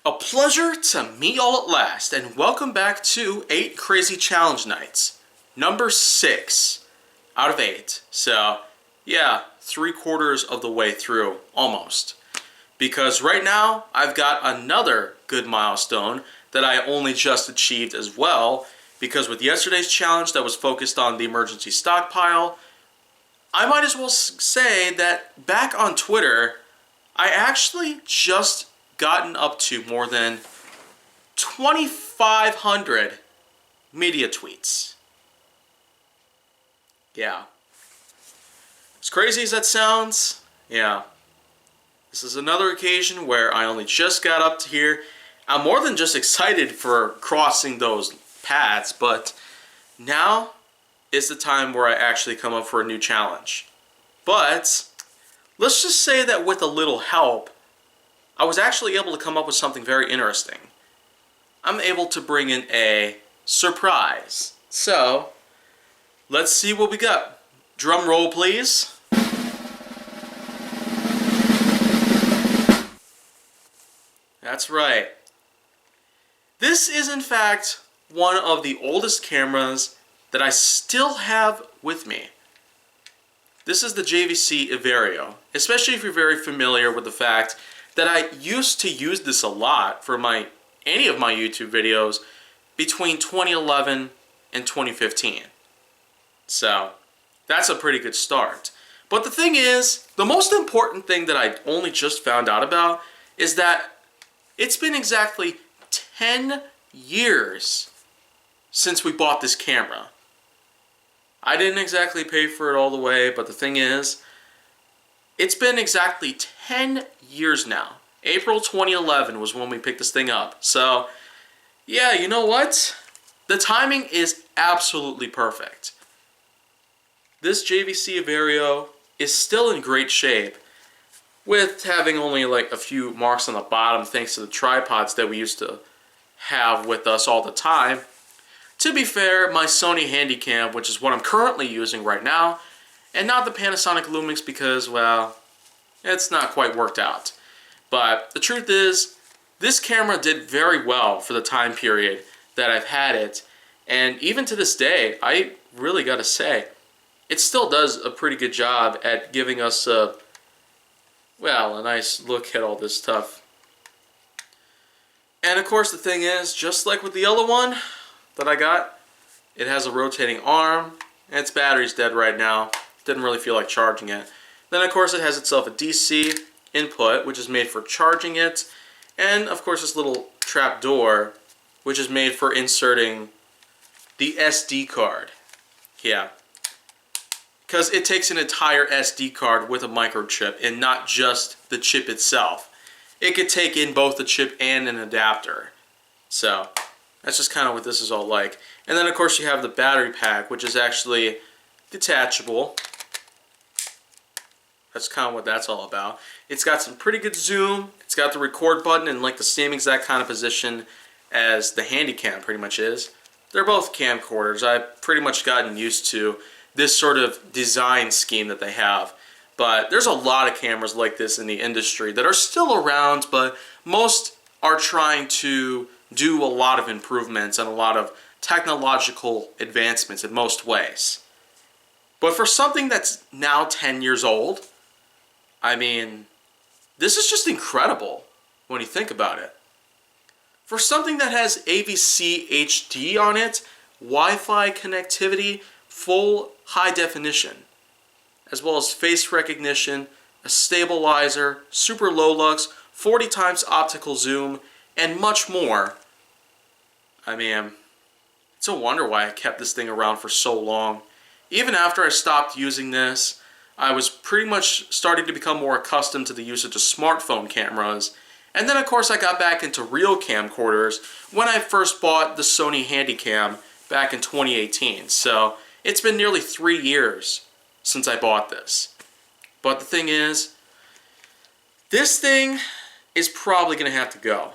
A pleasure to meet y'all at last, and welcome back to 8 Crazy Challenge Nights. Number 6 out of 8. So, yeah, 3/4 of the way through, almost. Because right now, I've got another good milestone that I only just achieved as well. Because with yesterday's challenge that was focused on the emergency stockpile, I might as well say that back on Twitter, I actually just gotten up to more than 2,500 media tweets. Yeah. As crazy as that sounds, yeah. This is another occasion where I only just got up to here. I'm more than just excited for crossing those paths, but now is the time where I actually come up for a new challenge. But let's just say that with a little help, I was actually able to come up with something very interesting. I'm able to bring in a surprise. So, let's see what we got. Drum roll, please. That's right. This is in fact one of the oldest cameras that I still have with me. This is the JVC Everio, especially if you're very familiar with the fact that I used to use this a lot for any of my YouTube videos between 2011 and 2015. So, that's a pretty good start. But the thing is, the most important thing that I only just found out about is that it's been exactly 10 years since we bought this camera. I didn't exactly pay for it all the way, but the thing is, it's been exactly 10 years now. April 2011 was when we picked this thing up. So, yeah, you know what? The timing is absolutely perfect. This JVC Everio is still in great shape, with having only like a few marks on the bottom thanks to the tripods that we used to have with us all the time. To be fair, my Sony Handycam, which is what I'm currently using right now, and not the Panasonic Lumix because, well, it's not quite worked out. But the truth is, this camera did very well for the time period that I've had it. And even to this day, I really gotta say, it still does a pretty good job at giving us a nice look at all this stuff. And of course the thing is, just like with the other one that I got, it has a rotating arm, and its battery's dead right now. Didn't really feel like charging it. Then of course it has itself a DC input, which is made for charging it, and of course this little trap door, which is made for inserting the SD card. Yeah. Because it takes an entire SD card with a microchip and not just the chip itself. It could take in both the chip and an adapter. So, that's just kind of what this is all like. And then of course you have the battery pack, which is actually detachable. That's kind of what that's all about. It's got some pretty good zoom. It's got the record button in like the same exact kind of position as the Handycam pretty much is. They're both camcorders. I've pretty much gotten used to this sort of design scheme that they have. But there's a lot of cameras like this in the industry that are still around, but most are trying to do a lot of improvements and a lot of technological advancements in most ways. But for something that's now 10 years old, I mean, this is just incredible when you think about it. For something that has AVC HD on it, Wi-Fi connectivity, full high definition, as well as face recognition, a stabilizer, super low lux, 40 times optical zoom, and much more. I mean, it's a wonder why I kept this thing around for so long. Even after I stopped using this, I was pretty much starting to become more accustomed to the usage of smartphone cameras. And then of course I got back into real camcorders when I first bought the Sony Handycam back in 2018. So it's been nearly 3 years since I bought this. But the thing is, this thing is probably going to have to go.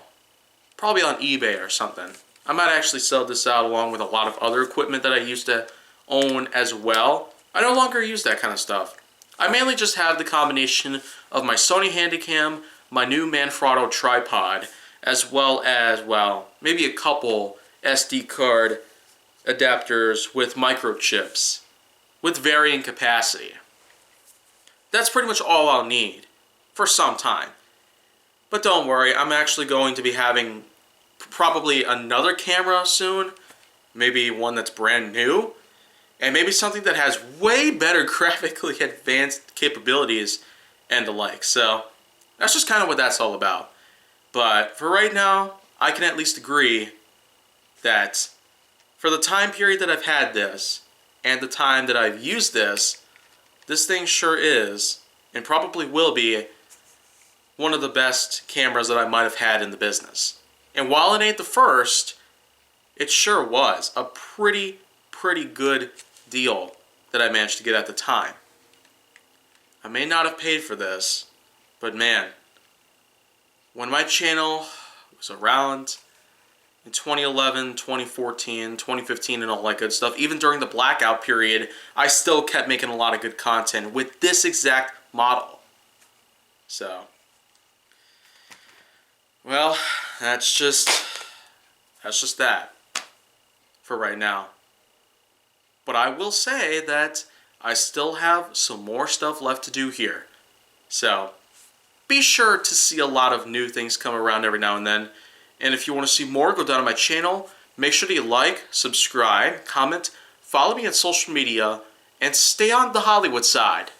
Probably on eBay or something. I might actually sell this out along with a lot of other equipment that I used to own as well. I no longer use that kind of stuff. I mainly just have the combination of my Sony Handycam, my new Manfrotto tripod, as well as, well, maybe a couple SD card adapters with microchips with varying capacity. That's pretty much all I'll need for some time. But don't worry, I'm actually going to be having probably another camera soon, maybe one that's brand new, and maybe something that has way better graphically advanced capabilities and the like. So that's just kind of what that's all about. But for right now, I can at least agree that for the time period that I've had this and the time that I've used this, this thing sure is, and probably will be, one of the best cameras that I might have had in the business. And while it ain't the first, it sure was a pretty good deal that I managed to get at the time. I may not have paid for this, but man, when my channel was around in 2011, 2014, 2015 and all that good stuff, even during the blackout period, I still kept making a lot of good content with this exact model. So, well, that's just that for right now. But I will say that I still have some more stuff left to do here. So, be sure to see a lot of new things come around every now and then. And if you want to see more, go down to my channel. Make sure that you like, subscribe, comment, follow me on social media, and stay on the Hollywood side.